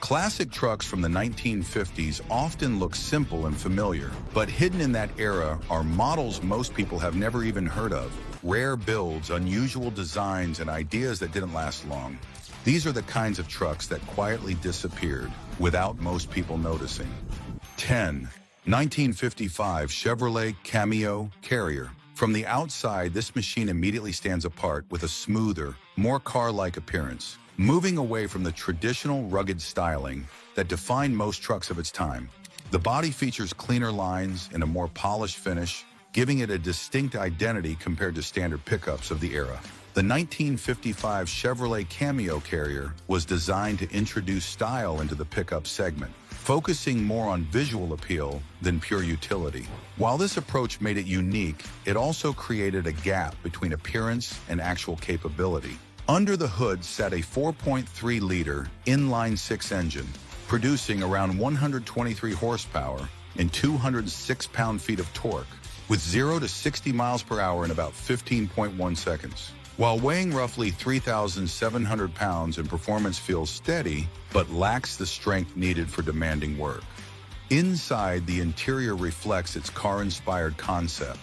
Classic trucks from the 1950s often look simple and familiar, but hidden in that era are models most people have never even heard of. Rare builds, unusual designs, and ideas that didn't last long. These are the kinds of trucks that quietly disappeared without most people noticing. 10. 1955 Chevrolet Cameo Carrier. From the outside, this machine immediately stands apart with a smoother, more car-like appearance, moving away from the traditional rugged styling that defined most trucks of its time. The body features cleaner lines and a more polished finish, giving it a distinct identity compared to standard pickups of the era. The 1955 Chevrolet Cameo Carrier was designed to introduce style into the pickup segment, focusing more on visual appeal than pure utility. While this approach made it unique, it also created a gap between appearance and actual capability. Under the hood sat a 4.3-liter inline-six engine, producing around 123 horsepower and 206 pound-feet of torque, with 0 to 60 miles per hour in about 15.1 seconds. While weighing roughly 3,700 pounds and performance feels steady, but lacks the strength needed for demanding work. Inside, the interior reflects its car-inspired concept,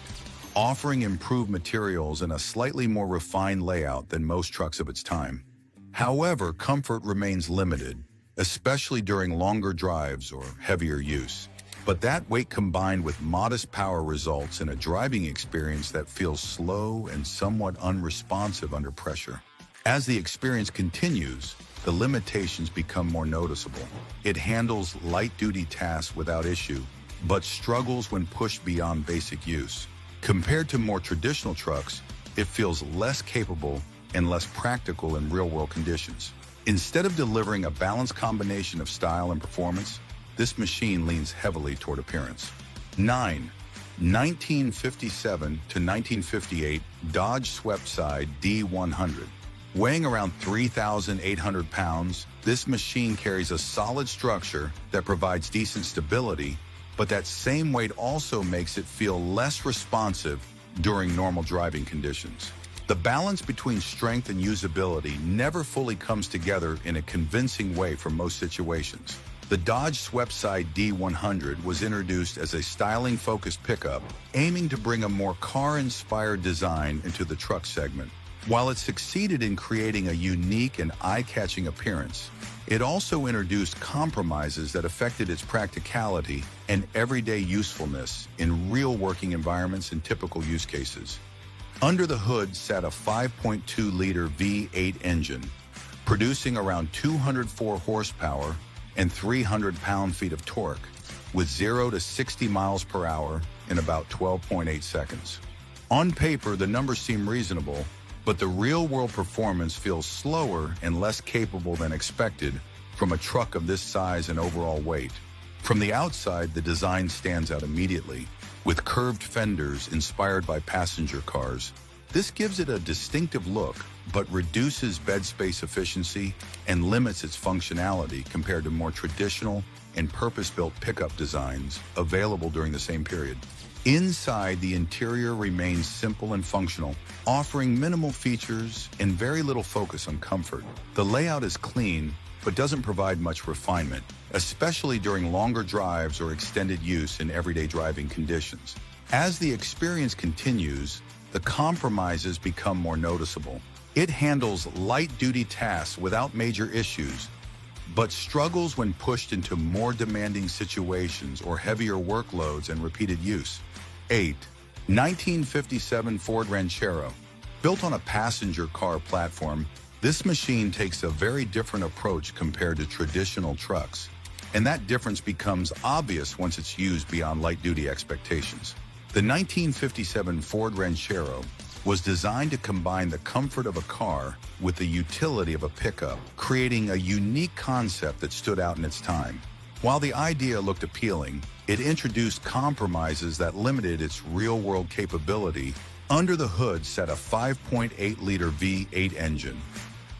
offering improved materials and a slightly more refined layout than most trucks of its time. However, comfort remains limited, especially during longer drives or heavier use. But that weight combined with modest power results in a driving experience that feels slow and somewhat unresponsive under pressure. As the experience continues, the limitations become more noticeable. It handles light-duty tasks without issue, but struggles when pushed beyond basic use. Compared to more traditional trucks, it feels less capable and less practical in real-world conditions. Instead of delivering a balanced combination of style and performance, this machine leans heavily toward appearance. 9. 1957 to 1958 Dodge Sweepside D100. Weighing around 3,800 pounds, this machine carries a solid structure that provides decent stability, but that same weight also makes it feel less responsive during normal driving conditions. The balance between strength and usability never fully comes together in a convincing way for most situations. The Dodge Sweepside D100 was introduced as a styling-focused pickup, aiming to bring a more car-inspired design into the truck segment. While it succeeded in creating a unique and eye-catching appearance, it also introduced compromises that affected its practicality and everyday usefulness in real working environments and typical use cases. Under the hood sat a 5.2-liter V8 engine, producing around 204 horsepower and 300 pound-feet of torque, with 0 to 60 miles per hour in about 12.8 seconds. On paper, the numbers seem reasonable, but the real-world performance feels slower and less capable than expected from a truck of this size and overall weight. From the outside, the design stands out immediately, with curved fenders inspired by passenger cars. This gives it a distinctive look, but reduces bed space efficiency and limits its functionality compared to more traditional and purpose-built pickup designs available during the same period. Inside, the interior remains simple and functional, offering minimal features and very little focus on comfort. The layout is clean, but doesn't provide much refinement, especially during longer drives or extended use in everyday driving conditions. As the experience continues, the compromises become more noticeable. It handles light-duty tasks without major issues, but struggles when pushed into more demanding situations or heavier workloads and repeated use. 8. 1957 Ford Ranchero. Built on a passenger car platform, this machine takes a very different approach compared to traditional trucks, and that difference becomes obvious once it's used beyond light-duty expectations. The 1957 Ford Ranchero was designed to combine the comfort of a car with the utility of a pickup, creating a unique concept that stood out in its time. While the idea looked appealing, it introduced compromises that limited its real-world capability. Under the hood sat a 5.8-liter V8 engine,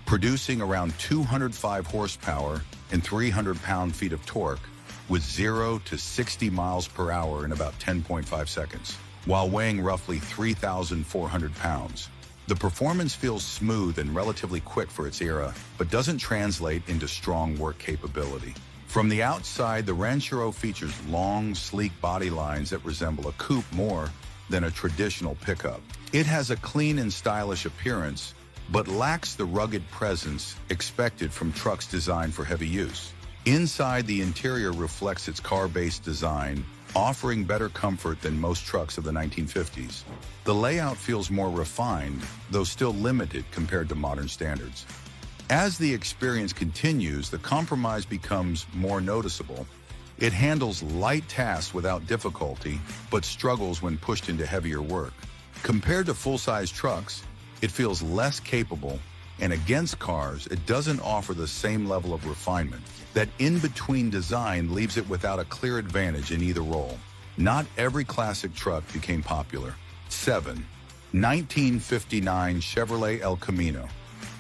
producing around 205 horsepower and 300 pound-feet of torque, with 0 to 60 miles per hour in about 10.5 seconds, while weighing roughly 3,400 pounds. The performance feels smooth and relatively quick for its era, but doesn't translate into strong work capability. From the outside, the Ranchero features long, sleek body lines that resemble a coupe more than a traditional pickup. It has a clean and stylish appearance, but lacks the rugged presence expected from trucks designed for heavy use. Inside, the interior reflects its car-based design, offering better comfort than most trucks of the 1950s. The layout feels more refined, though still limited compared to modern standards. As the experience continues, the compromise becomes more noticeable. It handles light tasks without difficulty, but struggles when pushed into heavier work. Compared to full-size trucks, it feels less capable, and against cars, it doesn't offer the same level of refinement. That in-between design leaves it without a clear advantage in either role. Not every classic truck became popular. 7. 1959 Chevrolet El Camino.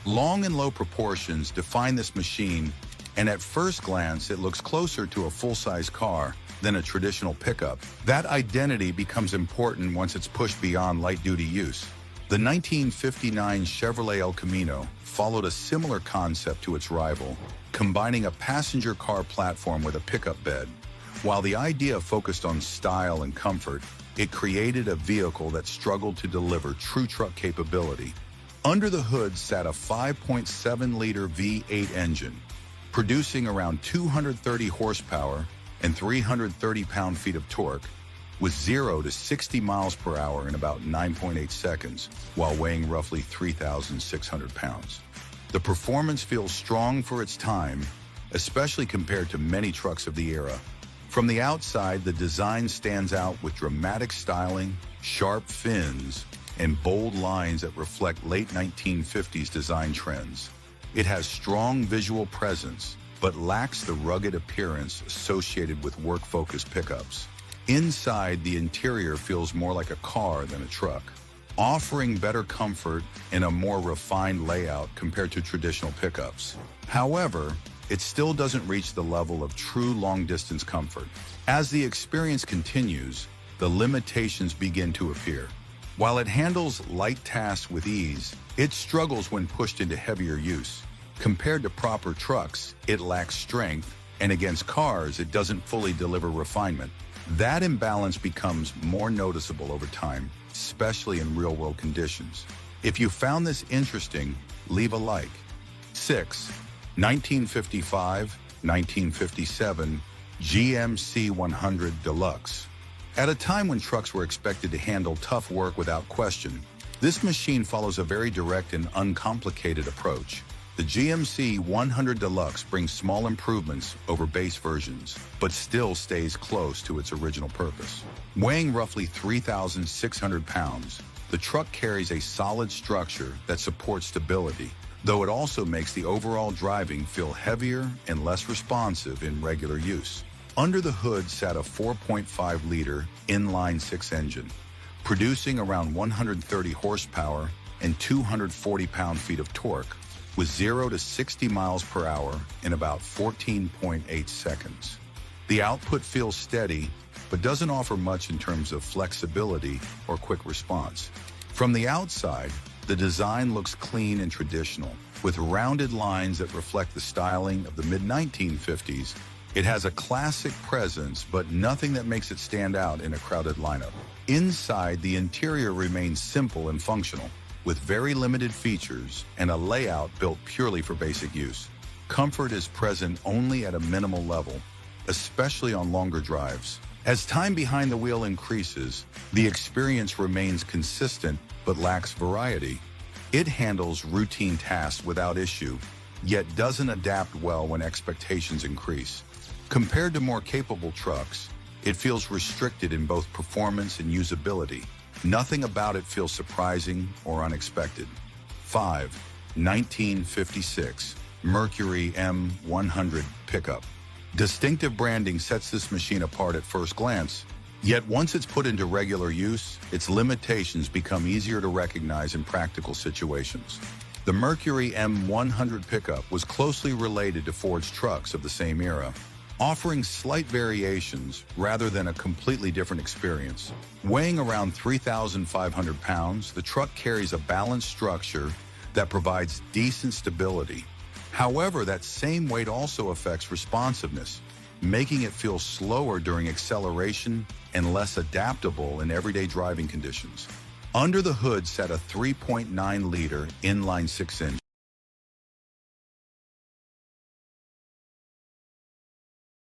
Long and low proportions define this machine, and at first glance, it looks closer to a full-size car than a traditional pickup. That identity becomes important once it's pushed beyond light-duty use. The 1959 Chevrolet El Camino followed a similar concept to its rival, combining a passenger car platform with a pickup bed. While the idea focused on style and comfort, it created a vehicle that struggled to deliver true truck capability. Under the hood sat a 5.7-liter V8 engine, producing around 230 horsepower and 330 pound-feet of torque, with 0 to 60 miles per hour in about 9.8 seconds, while weighing roughly 3,600 pounds. The performance feels strong for its time, especially compared to many trucks of the era. From the outside, the design stands out with dramatic styling, sharp fins, and bold lines that reflect late 1950s design trends. It has strong visual presence, but lacks the rugged appearance associated with work-focused pickups. Inside, the interior feels more like a car than a truck, offering better comfort and a more refined layout compared to traditional pickups. However, it still doesn't reach the level of true long-distance comfort. As the experience continues, the limitations begin to appear. While it handles light tasks with ease, it struggles when pushed into heavier use. Compared to proper trucks, it lacks strength, and against cars, it doesn't fully deliver refinement. That imbalance becomes more noticeable over time, especially in real-world conditions. If you found this interesting, leave a like. 6. 1955-1957 GMC 100 Deluxe. At a time when trucks were expected to handle tough work without question, this machine follows a very direct and uncomplicated approach. The GMC 100 Deluxe brings small improvements over base versions, but still stays close to its original purpose. Weighing roughly 3,600 pounds, the truck carries a solid structure that supports stability, though it also makes the overall driving feel heavier and less responsive in regular use. Under the hood sat a 4.5-liter inline-six engine, producing around 130 horsepower and 240 pound-feet of torque, with 0 to 60 miles per hour in about 14.8 seconds. The output feels steady, but doesn't offer much in terms of flexibility or quick response. From the outside, the design looks clean and traditional, with rounded lines that reflect the styling of the mid-1950s. It has a classic presence, but nothing that makes it stand out in a crowded lineup. Inside, the interior remains simple and functional, with very limited features and a layout built purely for basic use. Comfort is present only at a minimal level, especially on longer drives. As time behind the wheel increases, the experience remains consistent but lacks variety. It handles routine tasks without issue, yet doesn't adapt well when expectations increase. Compared to more capable trucks, it feels restricted in both performance and usability. Nothing about it feels surprising or unexpected. 5. 1956 Mercury M100 Pickup. Distinctive branding sets this machine apart at first glance, yet once it's put into regular use, its limitations become easier to recognize in practical situations. The Mercury M100 Pickup was closely related to Ford's trucks of the same era. offering slight variations rather than a completely different experience. Weighing around 3,500 pounds, the truck carries a balanced structure that provides decent stability. However, that same weight also affects responsiveness, making it feel slower during acceleration and less adaptable in everyday driving conditions. Under the hood sat a 3.9-liter inline 6-inch